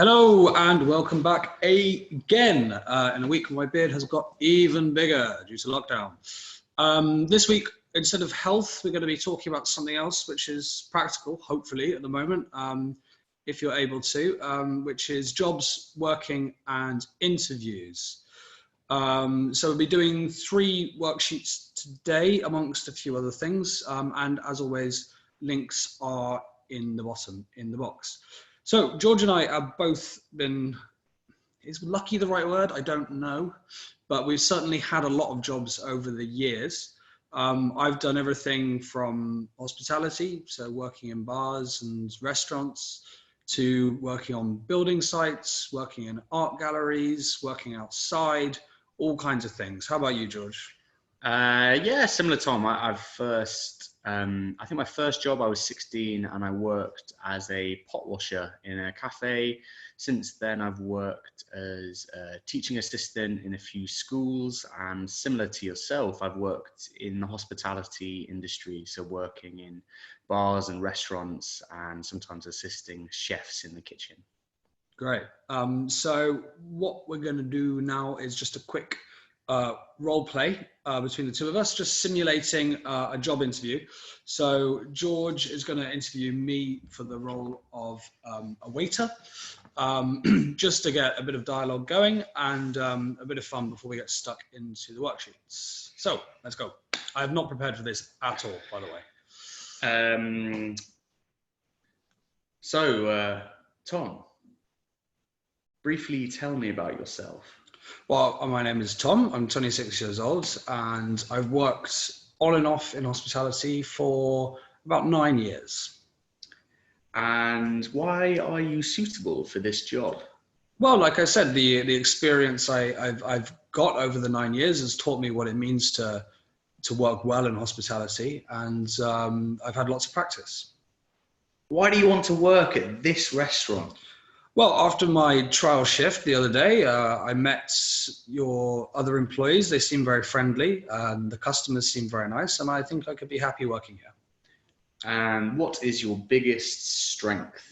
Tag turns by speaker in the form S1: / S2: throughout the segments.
S1: Hello and welcome back again. In a week, my beard has got even bigger due to lockdown. This week, instead of health, we're going to be talking about something else, which is practical, hopefully, at the moment, if you're able to, which is jobs, working, and interviews. So we'll be doing 3 worksheets today, amongst a few other things. And as always, links are in the bottom in the box. So George and I have both been, is lucky the right word? I don't know, but we've certainly had a lot of jobs over the years. I've done everything from hospitality, so working in bars and restaurants, to working on building sites, working in art galleries, working outside, all kinds of things. How about you, George?
S2: Yeah, similar, Tom. I think my first job, I was 16 and I worked as a pot washer in a cafe. Since then, I've worked as a teaching assistant in a few schools, and similar to yourself, I've worked in the hospitality industry, so working in bars and restaurants and sometimes assisting chefs in the kitchen.
S1: Great. So what we're going to do now is just a quick role play between the two of us, just simulating a job interview. So George is going to interview me for the role of a waiter, just to get a bit of dialogue going and a bit of fun before we get stuck into the worksheets. So let's go. I have not prepared for this at all, by the way.
S2: Tom, briefly tell me about yourself.
S1: Well, my name is Tom. I'm 26 years old, and I've worked on and off in hospitality for about 9 years.
S2: And why are you suitable for this job?
S1: Well, like I said, the experience I've got over the 9 years has taught me what it means to work well in hospitality, and I've had lots of practice.
S2: Why do you want to work at this restaurant?
S1: Well, after my trial shift the other day, I met your other employees. They seem very friendly, and the customers seem very nice, and I think I could be happy working here.
S2: And what is your biggest strength?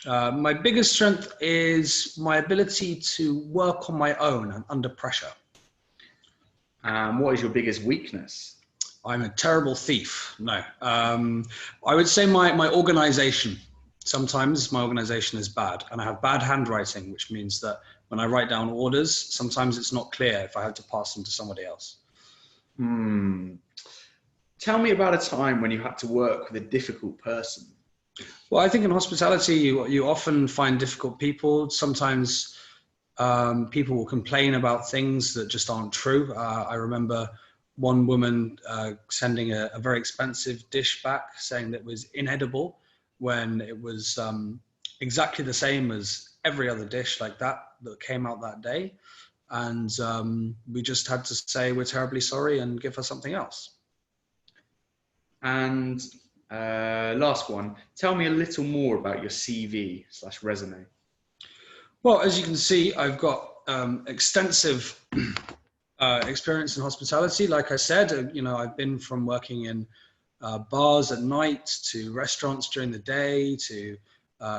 S1: My biggest strength is my ability to work on my own and under pressure.
S2: What is your biggest weakness?
S1: I'm a terrible thief. No, I would say my organization. Sometimes my organization is bad, and I have bad handwriting, which means that when I write down orders, sometimes it's not clear if I have to pass them to somebody else.
S2: Tell me about a time when you had to work with a difficult person.
S1: Well, I think in hospitality, you often find difficult people. Sometimes people will complain about things that just aren't true. I remember one woman sending a very expensive dish back, saying that it was inedible, when it was exactly the same as every other dish like that came out that day. And we just had to say, we're terribly sorry, and give her something else.
S2: And last one, tell me a little more about your CV/resume.
S1: Well, as you can see, I've got extensive experience in hospitality. Like I said, I've been from working in bars at night, to restaurants during the day, to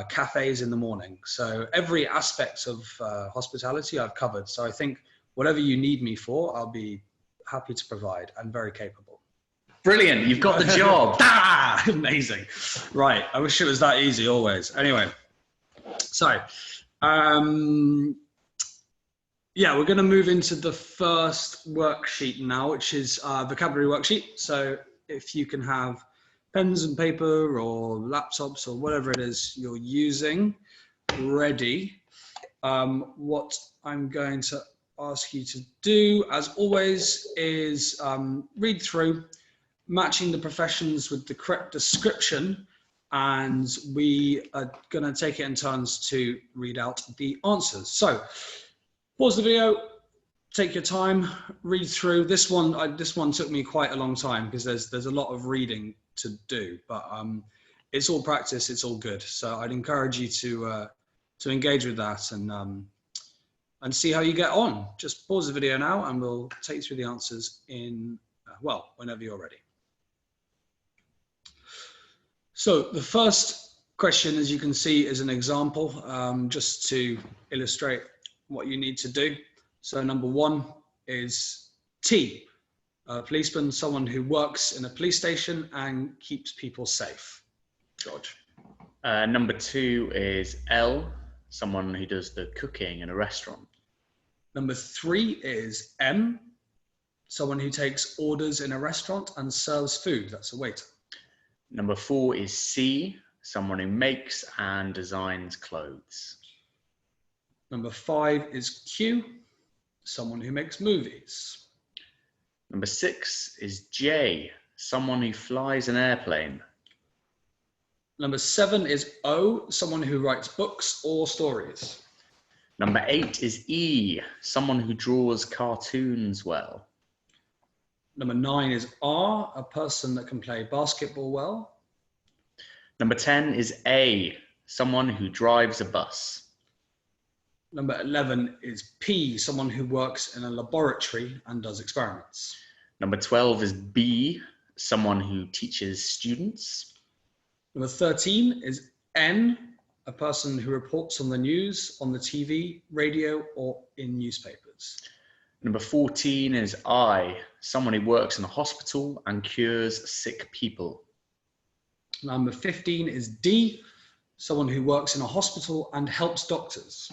S1: cafes in the morning. So every aspect of hospitality I've covered. So I think whatever you need me for, I'll be happy to provide. I'm very capable.
S2: Brilliant, you've got the job.
S1: Amazing. Right, I wish it was that easy always. Anyway, so yeah, we're going to move into the first worksheet now, which is vocabulary worksheet. So if you can have pens and paper or laptops or whatever it is you're using ready, what I'm going to ask you to do, as always, is read through, matching the professions with the correct description, and we are going to take it in turns to read out the answers. So pause the video, take your time, read through. This one took me quite a long time because there's a lot of reading to do, but it's all practice, it's all good. So I'd encourage you to engage with that and see how you get on. Just pause the video now and we'll take you through the answers in, well, whenever you're ready. So the first Question, as you can see, is an example, just to illustrate what you need to do. So number 1 is T, a policeman, someone who works in a police station and keeps people safe. George.
S2: Number 2 is L, someone who does the cooking in a restaurant.
S1: Number 3 is M, someone who takes orders in a restaurant and serves food. That's a waiter.
S2: Number 4 is C, someone who makes and designs clothes.
S1: Number 5 is Q, someone who makes movies.
S2: Number 6 is J, someone who flies an airplane.
S1: Number 7 is O, someone who writes books or stories.
S2: Number 8 is E, someone who draws cartoons well.
S1: Number 9 is R, a person that can play basketball well.
S2: Number 10 is A, someone who drives a bus.
S1: Number 11 is P, someone who works in a laboratory and does experiments.
S2: Number 12 is B, someone who teaches students.
S1: Number 13 is N, a person who reports on the news, on the TV, radio, or in newspapers.
S2: Number 14 is I, someone who works in a hospital and cures sick people.
S1: Number 15 is D, someone who works in a hospital and helps doctors.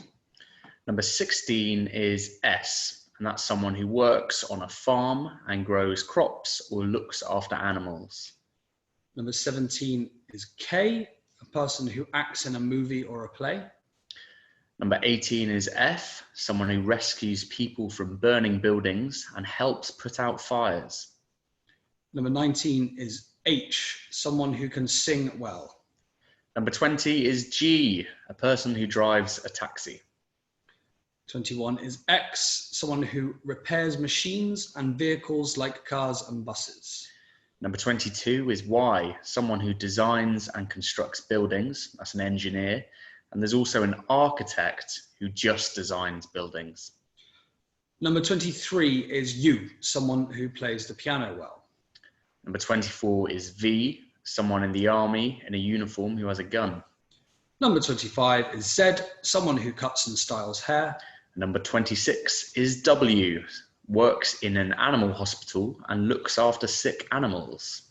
S2: Number 16 is S, and that's someone who works on a farm and grows crops or looks after animals.
S1: Number 17 is K, a person who acts in a movie or a play.
S2: Number 18 is F, someone who rescues people from burning buildings and helps put out fires.
S1: Number 19 is H, someone who can sing well.
S2: Number 20 is G, a person who drives a taxi.
S1: 21 is X, someone who repairs machines and vehicles like cars and buses.
S2: Number 22 is Y, someone who designs and constructs buildings. That's an engineer. And there's also an architect who just designs buildings.
S1: Number 23 is U, someone who plays the piano well.
S2: Number 24 is V, someone in the army in a uniform who has a gun.
S1: Number 25 is Z, someone who cuts and styles hair.
S2: Number 26 is W, works in an animal hospital and looks after sick animals.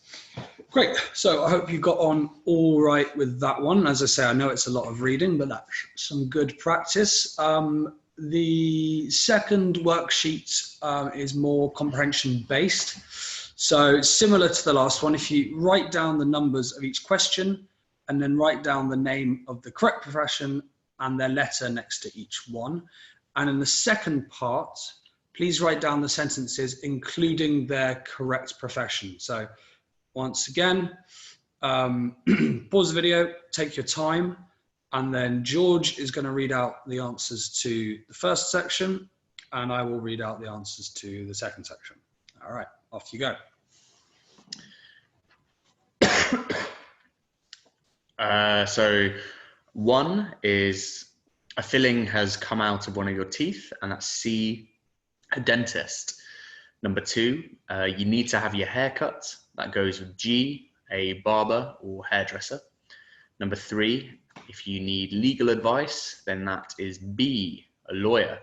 S1: Great. So I hope you got on all right with that one. As I say, I know it's a lot of reading, but that's some good practice. The second worksheet is more comprehension based. So similar to the last one, if you write down the numbers of each question and then write down the name of the correct profession and their letter next to each one. And in the second part, please write down the sentences including their correct profession. So once again, pause the video, take your time, and then George is going to read out the answers to the first section, and I will read out the answers to the second section. All right, off you go.
S2: So 1 is a filling has come out of one of your teeth, and that's C, a dentist. Number 2, you need to have your hair cut. That goes with G, a barber or hairdresser. Number 3, if you need legal advice, then that is B, a lawyer.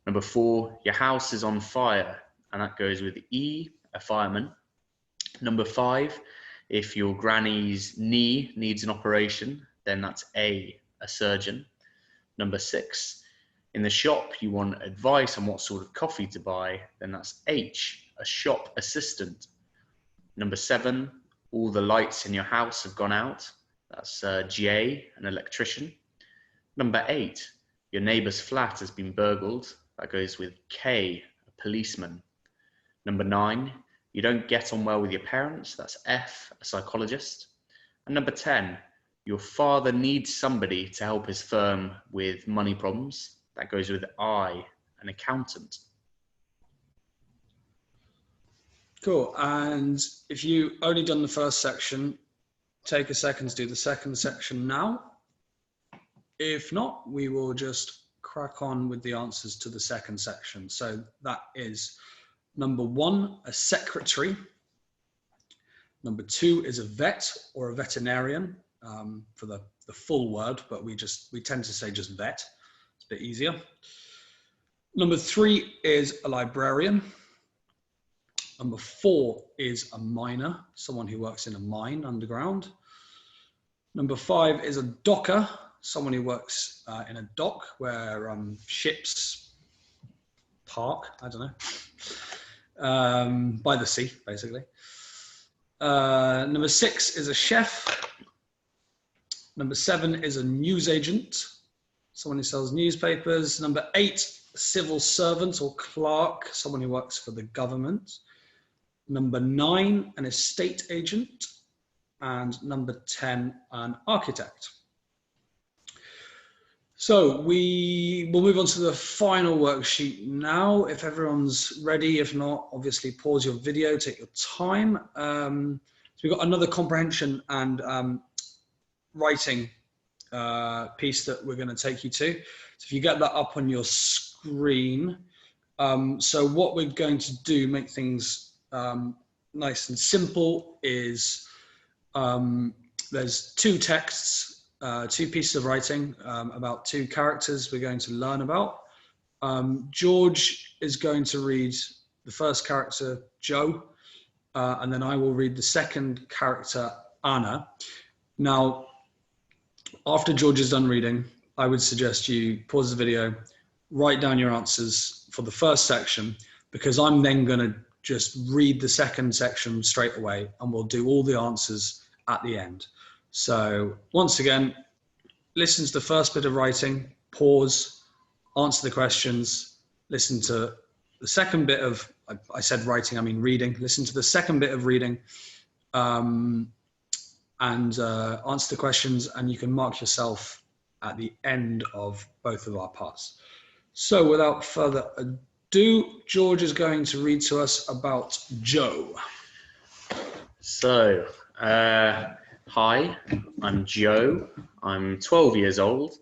S2: Number 4, your house is on fire, and that goes with E, a fireman. Number 5, if your granny's knee needs an operation, then that's A, a surgeon. Number 6, in the shop, you want advice on what sort of coffee to buy, then that's H, a shop assistant. Number 7, all the lights in your house have gone out. That's J, an electrician. Number 8, your neighbor's flat has been burgled. That goes with K, a policeman. Number 9, you don't get on well with your parents. That's F, a psychologist. And number 10, your father needs somebody to help his firm with money problems. That goes with I, an accountant.
S1: Cool. And if you only done the first section, take a second to do the second section now. If not, we will just crack on with the answers to the second section. So that is number 1, a secretary. Number 2 is a vet or a veterinarian. for the full word, but we tend to say just vet. It's a bit easier. Number 3 is a librarian. Number 4 is a miner, someone who works in a mine underground. Number 5 is a docker, someone who works in a dock where ships park, I don't know, by the sea, basically. Number 6 is a chef. Number 7 is a newsagent, someone who sells newspapers. Number 8, a civil servant or clerk, someone who works for the government. Number 9, an estate agent. And number 10, an architect. So we will move on to the final worksheet now, if everyone's ready. If not, obviously pause your video, take your time. So we've got another comprehension and writing piece that we're going to take you to. So if you get that up on your screen. So what we're going to do, make things nice and simple, is there's 2 texts, 2 pieces of writing about 2 characters we're going to learn about. George is going to read the first character, Joe, and then I will read the second character, Anna. Now, after George is done reading, I would suggest you pause the video, write down your answers for the first section, because I'm then going to just read the second section straight away, and we'll do all the answers at the end. So once again, listen to the first bit of writing, pause, answer the questions, listen to the second bit of, I said writing, I mean reading, listen to the second bit of reading, and answer the questions, and you can mark yourself at the end of both of our parts. So without further ado, George is going to read to us about Joe.
S2: So, hi, I'm Joe. I'm 12 years old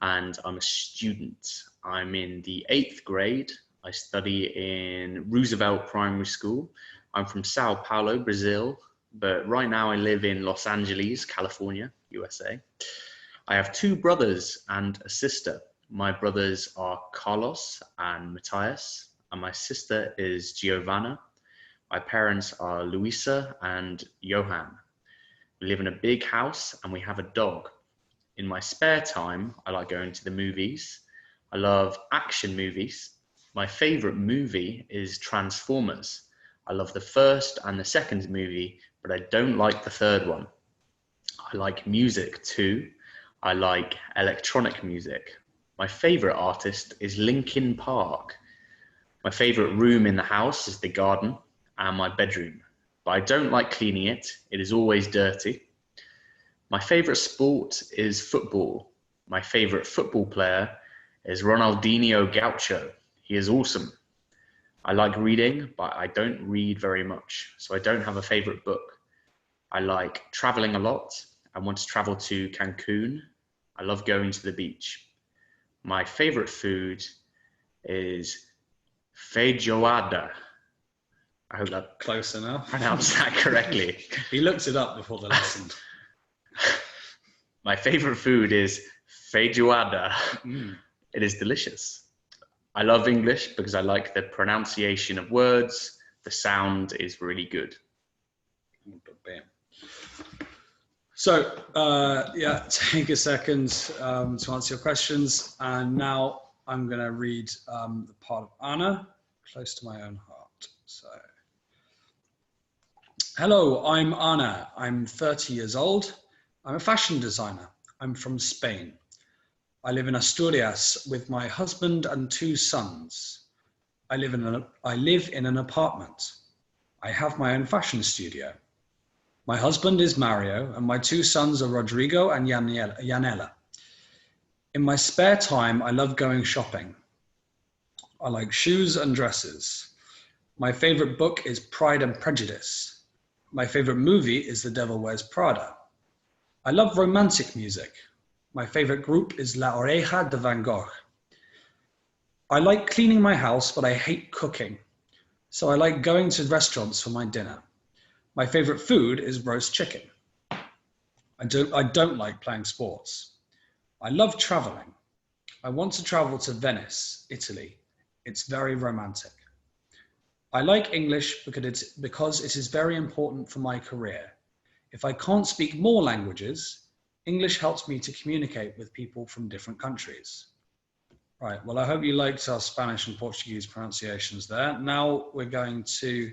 S2: and I'm a student. I'm in the 8th grade. I study in Roosevelt Primary School. I'm from Sao Paulo, Brazil, but right now I live in Los Angeles, California, USA. I have 2 brothers and a sister. My brothers are Carlos and Matthias, and my sister is Giovanna. My parents are Luisa and Johan. We live in a big house and we have a dog. In my spare time, I like going to the movies. I love action movies. My favorite movie is Transformers. I love the first and the second movie, but I don't like the third one. I like music too. I like electronic music. My favorite artist is Linkin Park. My favorite room in the house is the garden and my bedroom, but I don't like cleaning it. It is always dirty. My favorite sport is football. My favorite football player is Ronaldinho Gaucho. He is awesome. I like reading, but I don't read very much, so I don't have a favorite book. I like traveling a lot. I want to travel to Cancun. I love going to the beach. My favorite food is feijoada. I hope that
S1: Close enough.
S2: pronounced that correctly.
S1: He looked it up before the lesson.
S2: My favorite food is feijoada. It is delicious. I love English because I like the pronunciation of words. The sound is really good.
S1: So, yeah, take a second to answer your questions. And now I'm going to read the part of Anna, close to my own heart. So, hello, I'm Anna. I'm 30 years old. I'm a fashion designer. I'm from Spain. I live in Asturias with my husband and 2 sons. I live in an apartment. I have my own fashion studio. My husband is Mario and my 2 sons are Rodrigo and Yanela. In my spare time, I love going shopping. I like shoes and dresses. My favorite book is Pride and Prejudice. My favorite movie is The Devil Wears Prada. I love romantic music. My favorite group is La Oreja de Van Gogh. I like cleaning my house, but I hate cooking. So I like going to restaurants for my dinner. My favorite food is roast chicken. I don't like playing sports. I love traveling. I want to travel to Venice, Italy. It's very romantic. I like English because it is very important for my career. If I can't speak more languages, English helps me to communicate with people from different countries. Right, well, I hope you liked our Spanish and Portuguese pronunciations there. Now we're going to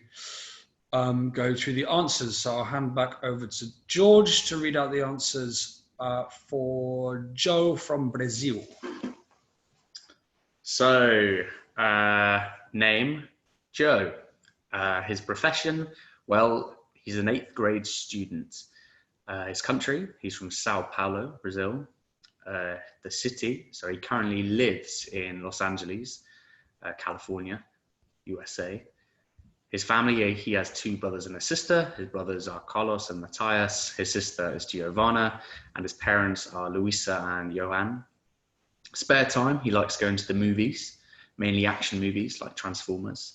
S1: go through the answers. So I'll hand back over to George to read out the answers for Joe from Brazil.
S2: So, name, Joe. His profession, well, he's an 8th grade student. His country, he's from Sao Paulo, Brazil. The city, so he currently lives in Los Angeles, California, USA. His family, he has 2 brothers and a sister. His brothers are Carlos and Matthias. His sister is Giovanna, and his parents are Luisa and Johan. Spare time, he likes going to the movies, mainly action movies like Transformers.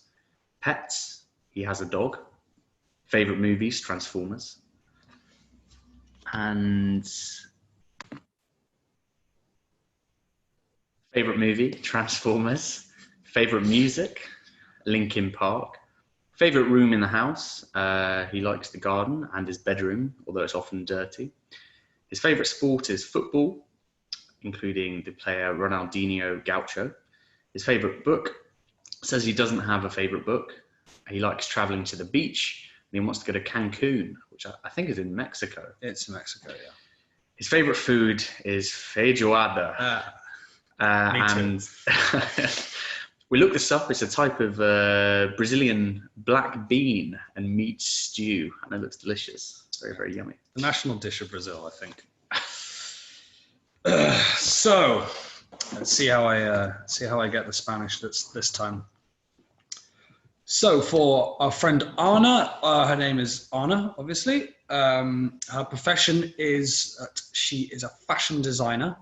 S2: Pets, he has a dog. Favorite movies, Transformers. And favorite movie, Transformers. Favorite music, Linkin Park. Favorite room in the house, he likes the garden and his bedroom, although it's often dirty. His favorite sport is football, including the player Ronaldinho Gaucho. His favorite book, says he doesn't have a favorite book. He likes traveling to the beach and he wants to go to Cancun, which I think is in Mexico.
S1: It's Mexico, yeah.
S2: His favorite food is feijoada.
S1: Me too.
S2: We looked this up. It's a type of Brazilian black bean and meat stew, and it looks delicious. Very, very yummy.
S1: The national dish of Brazil, I think. So let's see how I get the Spanish this time. So for our friend Anna, her name is Anna, obviously. Her profession is that she is a fashion designer.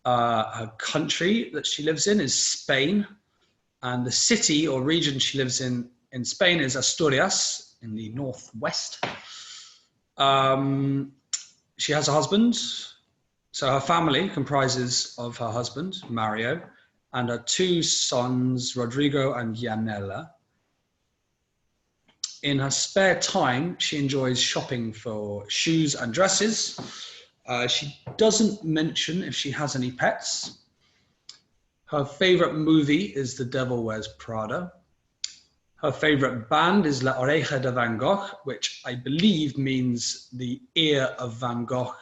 S1: Her country that she lives in is Spain. And the city or region she lives in Spain is Asturias in the northwest. She has a husband. So her family comprises of her husband, Mario, and her 2 sons, Rodrigo and Yanela. In her spare time, she enjoys shopping for shoes and dresses. She doesn't mention if she has any pets. Her favorite movie is The Devil Wears Prada. Her favorite band is La Oreja de Van Gogh, which I believe means the ear of Van Gogh,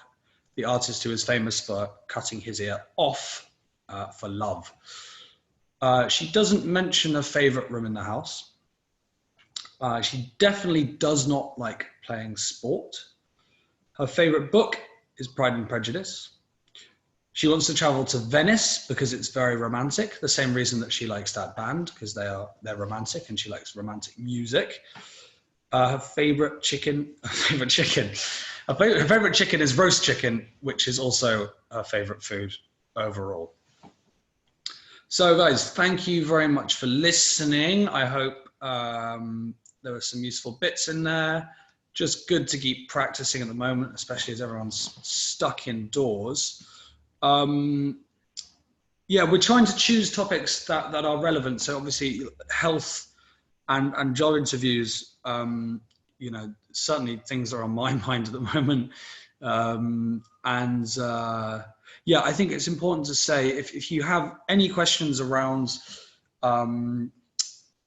S1: the artist who is famous for cutting his ear off for love. She doesn't mention a favorite room in the house. She definitely does not like playing sport. Her favorite book is Pride and Prejudice. She wants to travel to Venice because it's very romantic. The same reason that she likes that band, because they're romantic and she likes romantic music. Her favorite chicken. Her favorite chicken is roast chicken, which is also her favorite food overall. So guys, thank you very much for listening. I hope there were some useful bits in there. Just good to keep practicing at the moment, especially as everyone's stuck indoors. Yeah, we're trying to choose topics that are relevant. So obviously health and job interviews, you know, certainly things are on my mind at the moment. Yeah, I think it's important to say if you have any questions around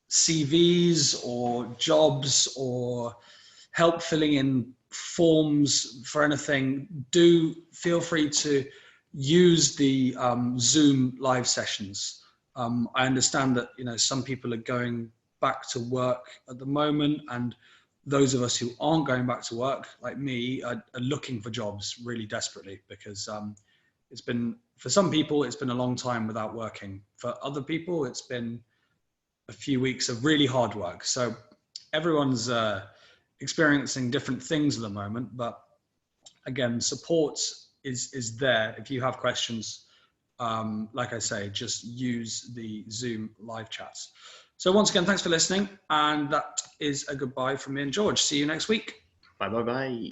S1: CVs or jobs or help filling in forms for anything, do feel free to use the Zoom live sessions. I understand that, you know, some people are going back to work at the moment, and those of us who aren't going back to work, like me, are looking for jobs really desperately, because it's been, for some people, it's been a long time without working. For other people, it's been a few weeks of really hard work. So everyone's experiencing different things at the moment, but again, support is there. If you have questions, like I say, just use the Zoom live chats. So once again, thanks for listening. And that is a goodbye from me and George. See you next week.
S2: Bye, bye, bye.